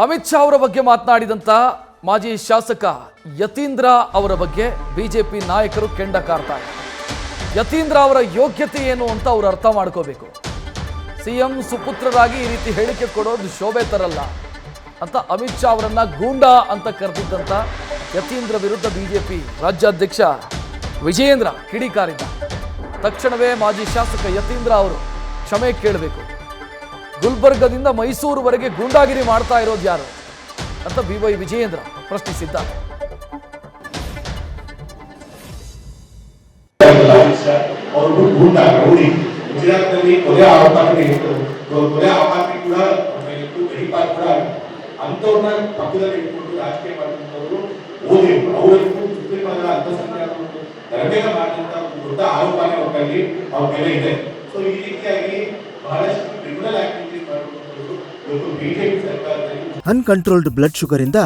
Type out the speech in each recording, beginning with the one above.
ಅಮಿತ್ ಶಾ ಅವರ ಬಗ್ಗೆ ಮಾತನಾಡಿದಂತ ಮಾಜಿ ಶಾಸಕ ಯತೀಂದ್ರ ಅವರ ಬಗ್ಗೆ ಬಿಜೆಪಿ ನಾಯಕರು ಕೆಂಡ ಕಾರ್ತಾರೆ. ಯತೀಂದ್ರ ಅವರ ಯೋಗ್ಯತೆ ಏನು ಅಂತ ಅವರು ಅರ್ಥ ಮಾಡ್ಕೋಬೇಕು. ಸಿಎಂ ಸುಪುತ್ರರಾಗಿ ಈ ರೀತಿ ಹೇಳಿಕೆ ಕೊಡೋದು ಶೋಭೆ ತರಲ್ಲ ಅಂತ ಅಮಿತ್ ಶಾ ಅವರನ್ನ ಗೂಂಡಾ ಅಂತ ಕರೆದಿದ್ದಂತ ಯತೀಂದ್ರ ವಿರುದ್ಧ ಬಿಜೆಪಿ ರಾಜ್ಯಾಧ್ಯಕ್ಷ ವಿಜಯೇಂದ್ರ ಕಿಡಿಕಾರಿದ್ದ. ತಕ್ಷಣವೇ ಮಾಜಿ ಶಾಸಕ ಯತೀಂದ್ರ ಅವರು ಕ್ಷಮೆ ಕೇಳಬೇಕು. ಗುಲ್ಬರ್ಗದಿಂದ ಮೈಸೂರುವರೆಗೆ ಗೂಂಡಾಗಿರಿ ಮಾಡ್ತಾ ಇರೋದು ಯಾರು ಅಂತ ಬಿವೈ ವಿಜಯೇಂದ್ರ ಪ್ರಶ್ನಿಸಿದ್ದಾರೆ. ಗುಜರಾತ್ನಲ್ಲಿ ಕೊಲೆ ಆರೋಪಿ ಕೂಡ ಅಂತವ್ರನ್ನ ಪಕ್ಕದಲ್ಲಿ ಇಟ್ಕೊಂಡು ರಾಜಕೀಯ ಮಾಡಿದಂಥವ್ರು ಓದಿದ್ರು. ಅವರಿಗೂ ಸುಪ್ರೀಂ ಕೋರ್ಟ್ ಅಲ್ಪಸಂಖ್ಯಾತರು ಧರ್ಮೇಗ ಮಾಡಿದಂತ ಒಂದು ದೊಡ್ಡ ಆರೋಪನೆ ಅವ್ರ ಕೈಲಿ ಅವ್ರ ಮೇಲೆ ಇದೆ. ಸೊ ಈ ರೀತಿಯಾಗಿ ಬಹಳಷ್ಟು ಕ್ರಿಮಿನಲ್ ಆಕ್ಟಿವಿಟೀಸ್ ಮಾಡುವಂಥದ್ದು ಇವತ್ತು ಬಿಜೆಪಿ ಸರ್ಕಾರದಲ್ಲಿ. ಅನ್ಕಂಟ್ರೋಲ್ಡ್ ಬ್ಲಡ್ ಶುಗರ್ ಇಂದ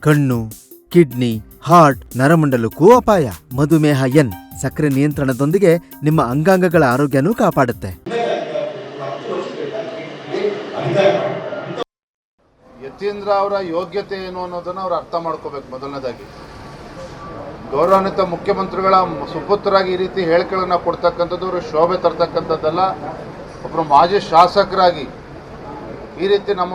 ಕಣ್ಣು, ಕಿಡ್ನಿ, ಹಾರ್ಟ್, ನರಮಂಡಲಕ್ಕೂ ಅಪಾಯ. ಮಧುಮೇಹ ಎನ್ ಸಕ್ಕರೆ ನಿಯಂತ್ರಣದೊಂದಿಗೆ ನಿಮ್ಮ ಅಂಗಾಂಗಗಳ ಆರೋಗ್ಯನೂ ಕಾಪಾಡುತ್ತೆ. ಯತೀಂದ್ರ ಅವರ ಯೋಗ್ಯತೆ ಏನು ಅನ್ನೋದನ್ನು ಅವ್ರು ಅರ್ಥ ಮಾಡ್ಕೋಬೇಕು. ಮೊದಲನೇದಾಗಿ ಗೌರವಾನ್ವಿತ ಮುಖ್ಯಮಂತ್ರಿಗಳ ಸುಪುತ್ರರಾಗಿ ಈ ರೀತಿ ಹೇಳಿಕೆಗಳನ್ನ ಕೊಡ್ತಕ್ಕಂಥದ್ದು ಅವರು ಶೋಭೆ ತರ್ತಕ್ಕಂಥದ್ದಲ್ಲ. ಒಬ್ಬರು ಮಾಜಿ ಶಾಸಕರಾಗಿ ಈ ರೀತಿ ನಮ್ಮ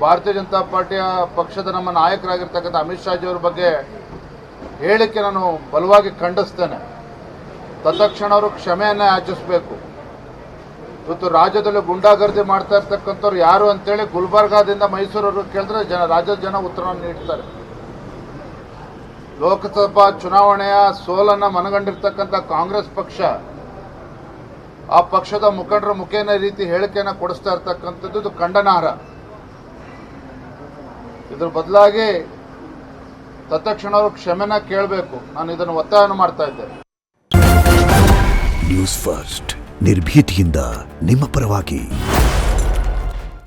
ಭಾರತೀಯ ಜನತಾ ಪಾರ್ಟಿಯ ಪಕ್ಷದ ನಮ್ಮ ನಾಯಕರಾಗಿರ್ತಕ್ಕಂಥ ಅಮಿತ್ ಶಾಜಿಯವ್ರ ಬಗ್ಗೆ ಹೇಳಿಕೆ ನಾನು ಬಲವಾಗಿ ಖಂಡಿಸ್ತೇನೆ. ತತ್ಕ್ಷಣ ಅವರು ಕ್ಷಮೆಯನ್ನೇ ಯಾಚಿಸಬೇಕು. ಇವತ್ತು ರಾಜ್ಯದಲ್ಲಿ ಗುಂಡಾಗರ್ದಿ ಮಾಡ್ತಾ ಇರ್ತಕ್ಕಂಥವ್ರು ಯಾರು ಅಂತೇಳಿ ಗುಲ್ಬರ್ಗಾದಿಂದ ಮೈಸೂರವ್ರಿಗೆ ಕೇಳಿದ್ರೆ ರಾಜ್ಯದ ಜನ ಉತ್ತರವನ್ನು ನೀಡ್ತಾರೆ. ಲೋಕಸಭಾ ಚುನಾವಣೆಯ ಸೋಲನ್ನು ಮನಗಂಡಿರ್ತಕ್ಕಂಥ ಕಾಂಗ್ರೆಸ್ ಪಕ್ಷ ಆ ಪಕ್ಷದ ಮುಖಂಡರ ಮುಖೇನ ರೀತಿ ಹೇಳಿಕೆಯನ್ನು ಕೊಡಿಸ್ತಾ ಇರ್ತಕ್ಕಂಥದ್ದು ಇದು ಖಂಡನಾರ್ಹ. ಇದ್ರ ಬದಲಾಗಿ ತತ್ಕ್ಷಣ ಅವರು ಕ್ಷಮೆನ ಕೇಳಬೇಕು. ನಾನು ಇದನ್ನು ಒತ್ತಾಯವನ್ನು ಮಾಡ್ತಾ ಇದ್ದೇನೆ. ನ್ಯೂಸ್ ಫಸ್ಟ್ ನಿರ್ಭೀತಿಯಿಂದ ನಿಮ್ಮ ಪರವಾಗಿ.